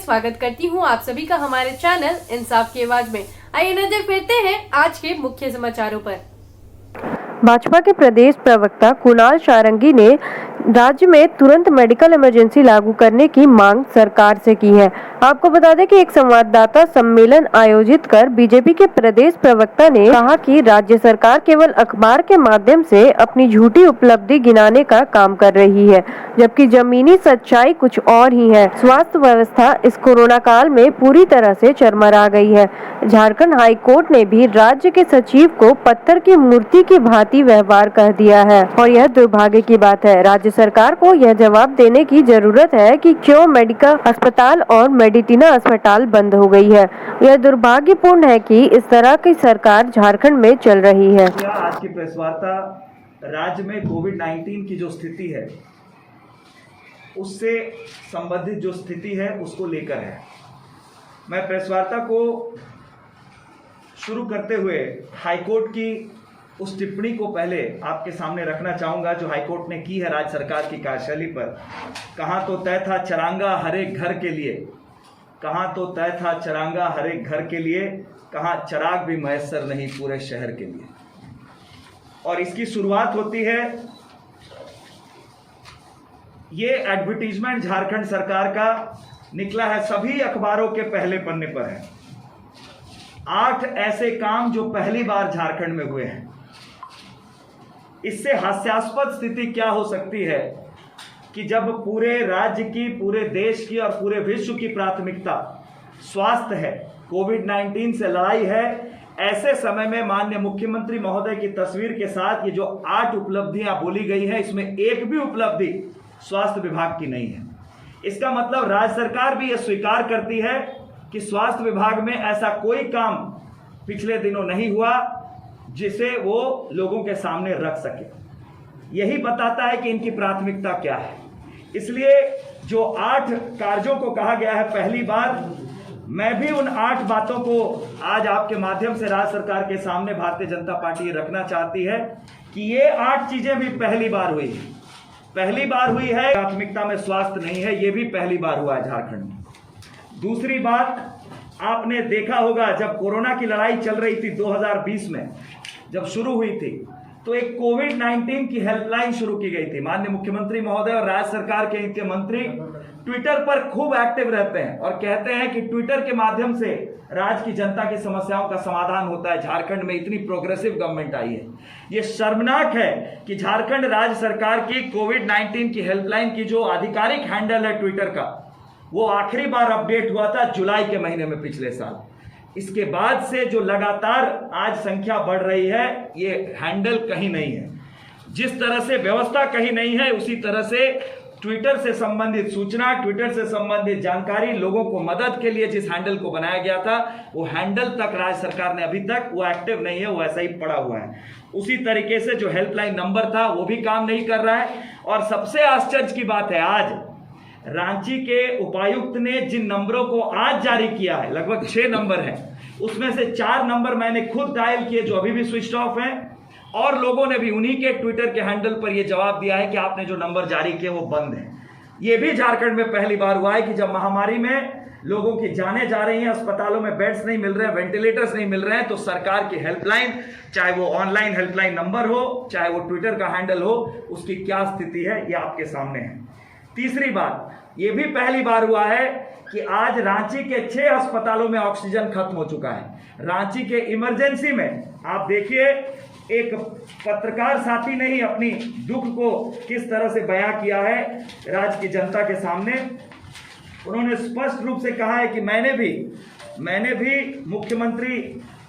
स्वागत करती हूं आप सभी का हमारे चैनल इंसाफ की आवाज में। आइए नजर फेरते हैं आज के मुख्य समाचारों पर। भाजपा के प्रदेश प्रवक्ता कुणाल सारंगी ने राज्य में तुरंत मेडिकल इमरजेंसी लागू करने की मांग सरकार से की है। आपको बता दें कि एक संवाददाता सम्मेलन आयोजित कर बीजेपी के प्रदेश प्रवक्ता ने कहा कि राज्य सरकार केवल अखबार के माध्यम से अपनी झूठी उपलब्धि गिनाने का काम कर रही है, जबकि जमीनी सच्चाई कुछ और ही है। स्वास्थ्य व्यवस्था इस कोरोना काल में पूरी तरह से चरमरा गई है। झारखंड हाई कोर्ट ने भी राज्य के सचिव को पत्थर की मूर्ति की भांति व्यवहार कह दिया है और यह दुर्भाग्य की बात है। राज्य सरकार को यह जवाब देने की जरूरत है कि क्यों मेडिकल अस्पताल और मेडिटिना अस्पताल बंद हो गई है। यह दुर्भाग्यपूर्ण है कि इस तरह की सरकार झारखंड में चल रही है। आज की प्रेस वार्ता राज्य में कोविड-19 की जो स्थिति है उससे संबंधित जो स्थिति है उसको लेकर है। मैं प्रेस वार्ता को शुरू करते हुए हाईकोर्ट की उस टिप्पणी को पहले आपके सामने रखना चाहूँगा जो हाईकोर्ट ने की है राज्य सरकार की कार्यशैली पर। कहाँ तो तय था चरांगा हर एक घर के लिए, कहाँ तो तय था चरांगा हर एक घर के लिए, कहाँ चराग भी मैसर नहीं पूरे शहर के लिए। और इसकी शुरुआत होती है, ये एडवर्टीजमेंट झारखंड सरकार का निकला है, सभी अखबारों के पहले पन्ने पर है। 8 ऐसे काम जो पहली बार झारखंड में हुए हैं। इससे हास्यास्पद स्थिति क्या हो सकती है कि जब पूरे राज्य की, पूरे देश की और पूरे विश्व की प्राथमिकता स्वास्थ्य है, कोविड-19 से लड़ाई है, ऐसे समय में माननीय मुख्यमंत्री महोदय की तस्वीर के साथ ये जो 8 उपलब्धियां बोली गई है, इसमें एक भी उपलब्धि स्वास्थ्य विभाग की नहीं है। इसका मतलब राज्य सरकार भी यह स्वीकार करती है कि स्वास्थ्य विभाग में ऐसा कोई काम पिछले दिनों नहीं हुआ जिसे वो लोगों के सामने रख सके। यही बताता है कि इनकी प्राथमिकता क्या है। इसलिए जो 8 कार्यों को कहा गया है पहली बार, मैं भी उन 8 बातों को आज आपके माध्यम से राज्य सरकार के सामने भारतीय जनता पार्टी रखना चाहती है कि ये 8 चीजें भी पहली बार हुई है। पहली बार हुई है, प्राथमिकता में स्वास्थ्य नहीं है, ये भी पहली बार हुआ है झारखंड में। दूसरी बात, आपने देखा होगा जब कोरोना की लड़ाई चल रही थी 2020 में, जब शुरू हुई थी तो एक कोविड-19 की हेल्पलाइन शुरू की गई थी। माननीय मुख्यमंत्री महोदय और राज्य सरकार के इनके मंत्री ट्विटर पर खूब एक्टिव रहते हैं और कहते हैं कि ट्विटर के माध्यम से राज्य की जनता की समस्याओं का समाधान होता है। झारखंड में इतनी प्रोग्रेसिव गवर्नमेंट आई है। ये शर्मनाक है कि झारखंड राज्य सरकार की कोविड-19 की हेल्पलाइन की जो आधिकारिक हैंडल है ट्विटर का, वो आखिरी बार अपडेट हुआ था जुलाई के महीने में पिछले साल। इसके बाद से जो लगातार आज संख्या बढ़ रही है, ये हैंडल कहीं नहीं है। जिस तरह से व्यवस्था कहीं नहीं है, उसी तरह से ट्विटर से संबंधित सूचना, ट्विटर से संबंधित जानकारी, लोगों को मदद के लिए जिस हैंडल को बनाया गया था, वो हैंडल तक राज्य सरकार ने अभी तक वो एक्टिव नहीं है, वो ऐसा ही पड़ा हुआ है। उसी तरीके से जो हेल्पलाइन नंबर था वो भी काम नहीं कर रहा है। और सबसे आश्चर्य की बात है, आज रांची के उपायुक्त ने जिन नंबरों को आज जारी किया है, लगभग 6 नंबर हैं, उसमें से 4 नंबर मैंने खुद डायल किए जो अभी भी स्विच ऑफ हैं, और लोगों ने भी उन्हीं के ट्विटर के हैंडल पर यह जवाब दिया है कि आपने जो नंबर जारी किए वो बंद है। ये भी झारखंड में पहली बार हुआ है कि जब महामारी में लोगों की जानें जा रही हैं, अस्पतालों में बेड्स नहीं मिल रहे हैं, वेंटिलेटर्स नहीं मिल रहे हैं, तो सरकार की हेल्पलाइन, चाहे वो ऑनलाइन हेल्पलाइन नंबर हो, चाहे वो ट्विटर का हैंडल हो, उसकी क्या स्थिति है ये आपके सामने है। तीसरी बात, ये भी पहली बार हुआ है कि आज रांची के 6 अस्पतालों में ऑक्सीजन खत्म हो चुका है। रांची के इमरजेंसी में आप देखिए, एक पत्रकार साथी ने ही अपनी दुख को किस तरह से बयां किया है राज्य की जनता के सामने। उन्होंने स्पष्ट रूप से कहा है कि मैंने भी मुख्यमंत्री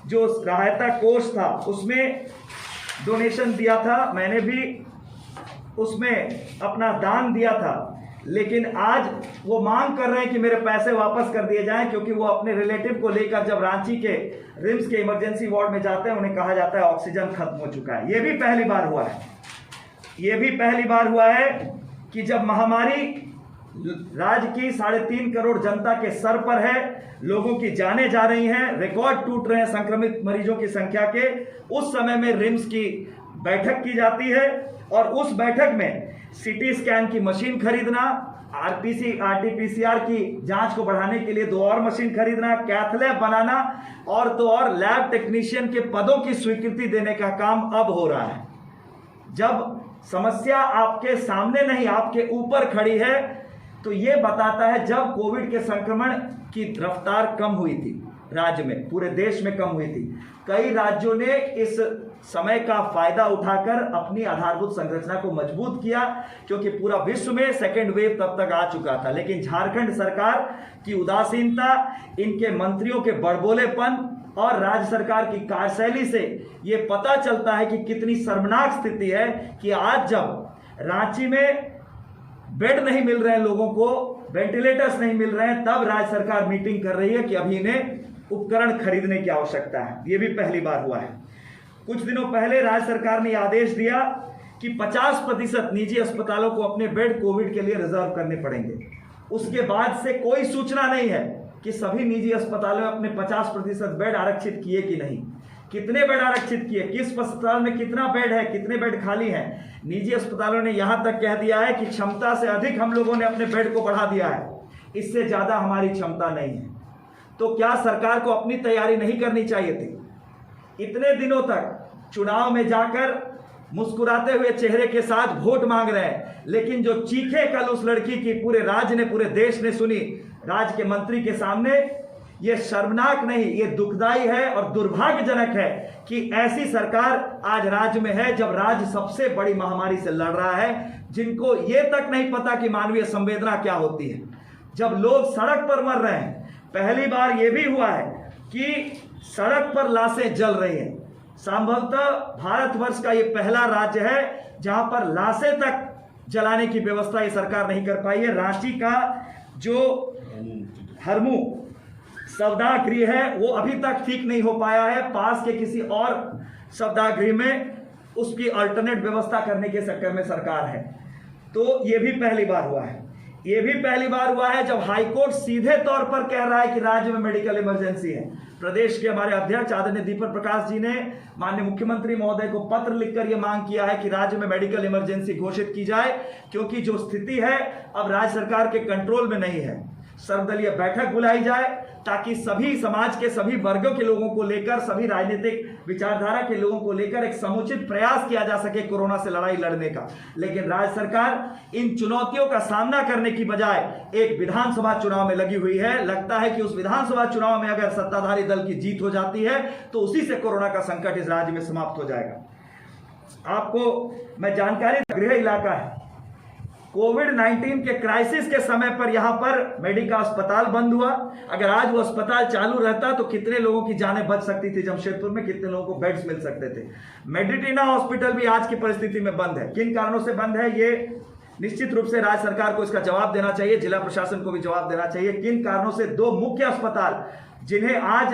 जो सहायता कोष था उसमें डोनेशन दिया था, मैंने भी उसमें अपना दान दिया था, लेकिन आज वो मांग कर रहे हैं कि मेरे पैसे वापस कर दिए जाएं, क्योंकि वो अपने रिलेटिव को लेकर जब रांची के रिम्स के इमरजेंसी वार्ड में जाते हैं, उन्हें कहा जाता है ऑक्सीजन खत्म हो चुका है। ये भी पहली बार हुआ है। ये भी पहली बार हुआ है कि जब महामारी राज्य की 3.5 करोड़ जनता के सर पर है, लोगों की जानें जा रही हैं, रिकॉर्ड टूट रहे हैं संक्रमित मरीजों की संख्या के, उस समय में रिम्स की बैठक की जाती है और उस बैठक में सीटी स्कैन की मशीन खरीदना, RT-PCR की जांच को बढ़ाने के लिए 2 और मशीन खरीदना, कैथ लैब बनाना और 2 और लैब टेक्नीशियन के पदों की स्वीकृति देने का काम अब हो रहा है। जब समस्या आपके सामने नहीं आपके ऊपर खड़ी है तो यह बताता है जब कोविड के संक्रमण की रफ्तार कम हुई थी राज्य में, पूरे देश में कम हुई थी, कई राज्यों ने इस समय का फायदा उठाकर अपनी आधारभूत संरचना को मजबूत किया, क्योंकि पूरा विश्व में सेकेंड वेव तब तक आ चुका था। लेकिन झारखंड सरकार की उदासीनता, इनके मंत्रियों के बड़बोलेपन और राज्य सरकार की कार्यशैली से यह पता चलता है कि कितनी शर्मनाक स्थिति है कि आज जब रांची में बेड नहीं मिल रहे हैं लोगों को, वेंटिलेटर्स नहीं मिल रहे हैं, तब राज्य सरकार मीटिंग कर रही है कि अभी इन्हें उपकरण खरीदने की आवश्यकता है। यह भी पहली बार हुआ है। कुछ दिनों पहले राज्य सरकार ने आदेश दिया कि 50% निजी अस्पतालों को अपने बेड कोविड के लिए रिजर्व करने पड़ेंगे। उसके बाद से कोई सूचना नहीं है कि सभी निजी अस्पतालों में अपने 50% बेड आरक्षित किए कि नहीं, कितने बेड आरक्षित किए, किस अस्पताल में कितना बेड है, कितने बेड खाली हैं। निजी अस्पतालों ने यहां तक कह दिया है कि क्षमता से अधिक हम लोगों ने अपने बेड को बढ़ा दिया है, इससे ज्यादा हमारी क्षमता नहीं है। तो क्या सरकार को अपनी तैयारी नहीं करनी चाहिए थी? इतने दिनों तक चुनाव में जाकर मुस्कुराते हुए चेहरे के साथ वोट मांग रहे हैं, लेकिन जो चीखे कल उस लड़की की पूरे राज्य ने, पूरे देश ने सुनी राज्य के मंत्री के सामने, यह शर्मनाक नहीं, यह दुखदाई है और दुर्भाग्यजनक है कि ऐसी सरकार आज राज्य में है जब राज्य सबसे बड़ी महामारी से लड़ रहा है, जिनको यह तक नहीं पता कि मानवीय संवेदना क्या होती है, जब लोग सड़क पर मर रहे हैं। पहली बार यह भी हुआ है कि सड़क पर लाशें जल रही हैं। संभवतः भारतवर्ष का यह पहला राज्य है जहां पर लाशें तक जलाने की व्यवस्था ये सरकार नहीं कर पाई है। रांची का जो हरमू शवदाह गृह है वो अभी तक ठीक नहीं हो पाया है। पास के किसी और शवदाह गृह में उसकी अल्टरनेट व्यवस्था करने के चक्कर में सरकार है। तो ये भी पहली बार हुआ है। ये भी पहली बार हुआ है जब हाईकोर्ट सीधे तौर पर कह रहा है कि राज्य में मेडिकल इमरजेंसी है। प्रदेश के हमारे अध्यक्ष आदरणीय दीपक प्रकाश जी ने माननीय मुख्यमंत्री महोदय को पत्र लिखकर यह मांग किया है कि राज्य में मेडिकल इमरजेंसी घोषित की जाए, क्योंकि जो स्थिति है अब राज्य सरकार के कंट्रोल में नहीं है। सर्वदलीय बैठक बुलाई जाए ताकि सभी समाज के सभी वर्गों के लोगों को लेकर, सभी राजनीतिक विचारधारा के लोगों को लेकर एक समुचित प्रयास किया जा सके कोरोना से लड़ाई लड़ने का। लेकिन राज्य सरकार इन चुनौतियों का सामना करने की बजाय एक विधानसभा चुनाव में लगी हुई है। लगता है कि उस विधानसभा चुनाव में अगर सत्ताधारी दल की जीत हो जाती है तो उसी से कोरोना का संकट इस राज्य में समाप्त हो जाएगा। आपको मैं जानकारी, गृह इलाका है, कोविड-19 के क्राइसिस के समय पर यहां पर मेडिका अस्पताल बंद हुआ। अगर आज वो अस्पताल चालू रहता तो कितने लोगों की जानें बच सकती थी, जमशेदपुर में कितने लोगों को बेड्स मिल सकते थे। मेडिटिना हॉस्पिटल भी आज की परिस्थिति में बंद है। किन कारणों से बंद है, ये निश्चित रूप से राज्य सरकार को इसका जवाब देना चाहिए, जिला प्रशासन को भी जवाब देना चाहिए। किन कारणों से 2 मुख्य अस्पताल जिन्हें आज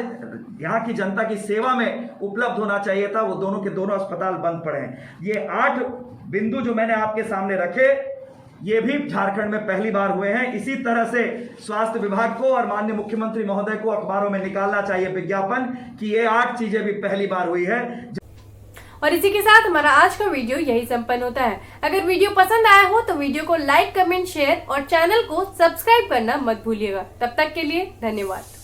यहाँ की जनता की सेवा में उपलब्ध होना चाहिए था, वो दोनों के दोनों अस्पताल बंद पड़े हैं। ये 8 बिंदु जो मैंने आपके सामने रखे, ये भी झारखंड में पहली बार हुए हैं। इसी तरह से स्वास्थ्य विभाग को और माननीय मुख्यमंत्री महोदय को अखबारों में निकालना चाहिए विज्ञापन कि ये 8 चीजें भी पहली बार हुई है। और इसी के साथ हमारा आज का वीडियो यही संपन्न होता है। अगर वीडियो पसंद आया हो तो वीडियो को लाइक, कमेंट, शेयर और चैनल को सब्सक्राइब करना मत भूलिएगा। तब तक के लिए धन्यवाद।